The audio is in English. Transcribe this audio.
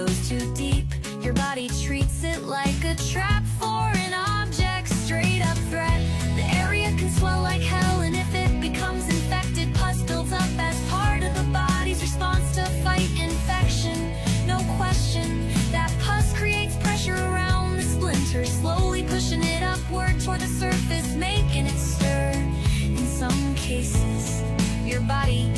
goes too deep, your body treats it like a trap for an object, straight up threat. The area can swell like hell, and if it becomes infected, pus builds up as part of the body's response to fight infection. No question, that pus creates pressure around the splinter, slowly pushing it upward toward the surface, making it stir. In some cases, your body